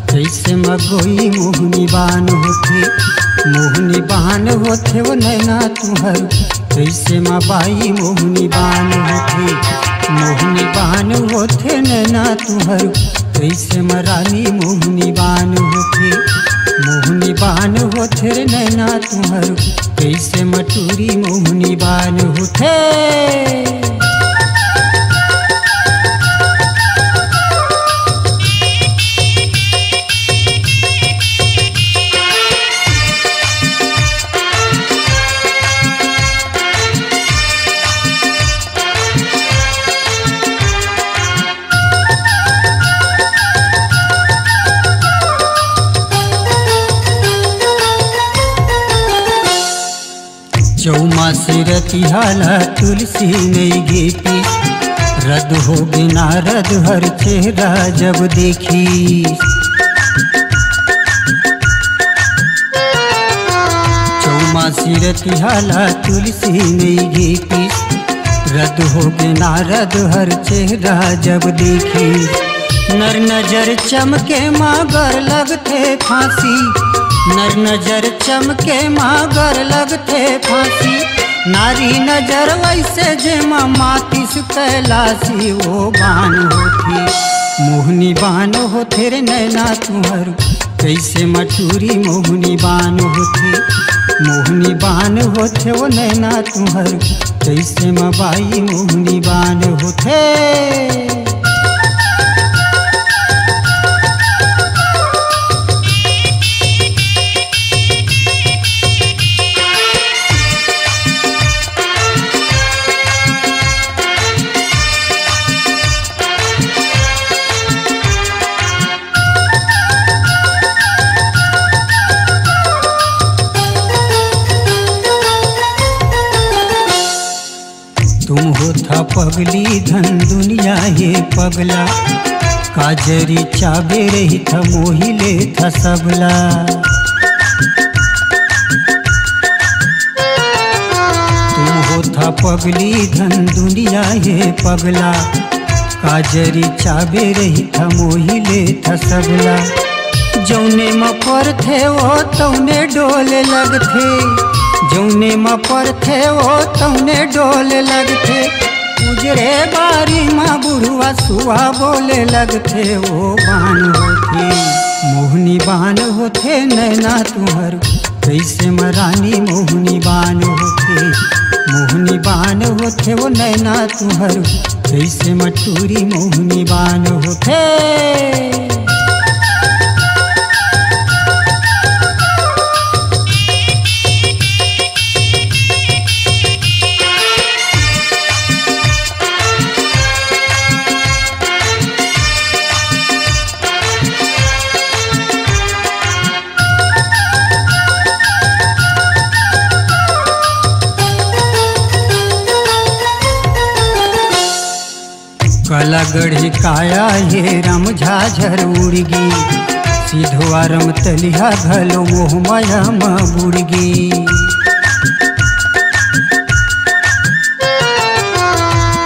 जैसे मगोई मोहनी बान होथे, मोहनी बान होथे वो नैना तुहर। जैसे बाई मोहनी बान होथे, मोहनी बान होथे नैना तुहर। जैसे रानी मोहनी बान होथे, मोहनी बान होथे रे नैना तुहर। जैसे मटूरी मोहनी बान होथे। चौमासी रतिहाला तुलसी नहीं गीती, रद हो बिना रद हर चेहरा जब देखी। चौमासी रतिहाला तुलसी नहीं गीती, रद हो बिना रद हर चेहरा जब देखी। नर नजर चमके मागर लगते फांसी, नर नजर चमके मागर लगते फांसी। नारी नजर वैसे जेमा मातिस कैलासी वो बान होती। मोहनी बान होथे रे नैना तुहर। कैसे मटूरी मोहनी बान होथे, मोहनी बान होथे वो नैना तुहर। कैसे बाई मोहनी बान होथे। तुम होथा पगली धन दुनिया ये पगला। काजरी चाबे रही था मोहिले था सबला। तुम होथा पगली धन दुनिया ये पगला। काजरी चाबे रही था मोहिले था सबला। जौने मपर थे वो तौने डोले लगथे, जौने मपर थे वो तौने डोले लगथे। उजरे बारी माँ बुढ़वा सुहा बोले लगथे वो बान होथे। मोहनी बान होथे नैना तुहर। कैसे रानी मोहनी बान होथे, मोहनी बान होथे वो नैना तुहर। कैसे मटूरी मोहनी बान होथे। कला गढ़ी काया ये राम झाझर उड़गी। सीधवा रम तलिहा घलो मोह माया बुड़गी।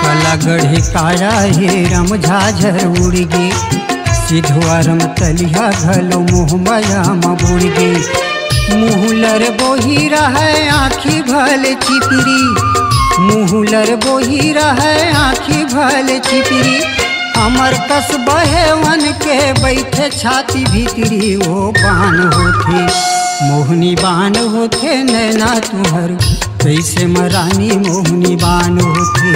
कला गढ़ी काया ये राम झाझर उड़गी। सीधवा रम तलिहा घलो मोह माया बुड़गी। मुहलर बोही रहे आँखी भले चिपरी, मुहलर बोही रहे आँखी भले चिपरी। अमर कस बहे वन के बैठे छाती भीतरी वो बान होथे। मोहनी बान होथे नैना तुहर। कैसे रानी मोहनी बान होथे,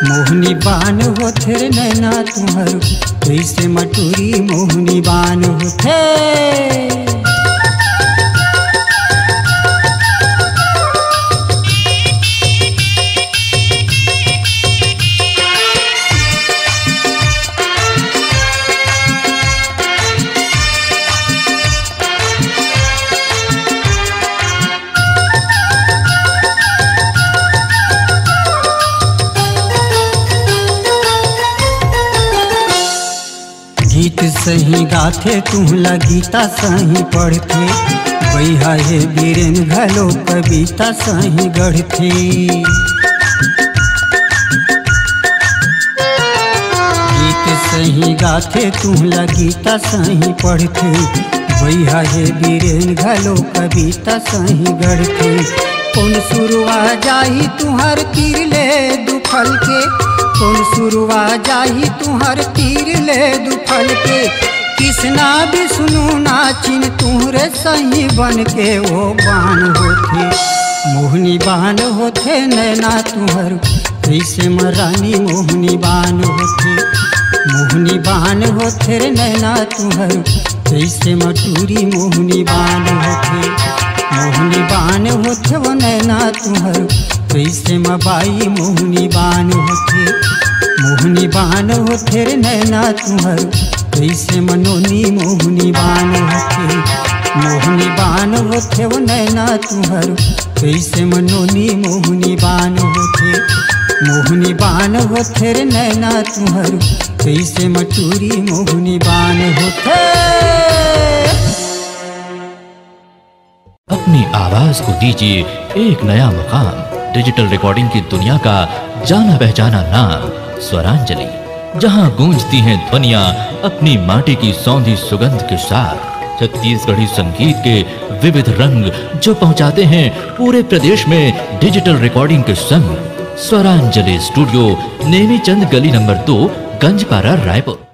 मोहनी बान होथे रे नैना तुहर। कैसे मटूरी मोहनी बान होथे। गीत सही गाथे तुहला गीता सही पढ़थे। बैहा हे बीरेन घलो कविता सही गढ़थे। गीत सही गाथे तू लगीता सही पढ़थे भैया हे बीरेन घलो कविता सही गढ़थे कौन शुरुआ जाही तुहर तीर ले दुफल के कौन शुरुआ जाही तुहर तीर ले दुफल के कृष्णा विष्णु नाचिन तुहरे सही बन के वो बाण होथे मोहनी बाण होथे नैना तुहर कैसे मरानी मोहनी बाण होथे मोहनी बाण होथे रे नैना तुहर कैसे मटूरी मोहनी बाण होथे मोहनी बाण होथे वो नैना तुहर कैसे मबाई मोहनी बाण होथे मोहनी बाण होथे रे नैना तुहर कैसे मनोनी मोहनी बाण होथे मोहनी बाण होथे वो नैना तुहर कैसे मनोनी मोहनी बाण होथे मोहनी बाण होथे रे नैना तुहर कैसे मटूरी मोहनी बाण होथे। अपनी आवाज को दीजिए एक नया मकाम। डिजिटल रिकॉर्डिंग की दुनिया का जाना पहचाना नाम स्वरांजलि, जहां गूंजती हैं ध्वनियां अपनी माटी की सौंधी सुगंध के साथ। छत्तीसगढ़ी संगीत के विविध रंग जो पहुंचाते हैं पूरे प्रदेश में डिजिटल रिकॉर्डिंग के संग। स्वरांजलि स्टूडियो, नेमीचंद गली नंबर 2, गंजपारा, रायपुर।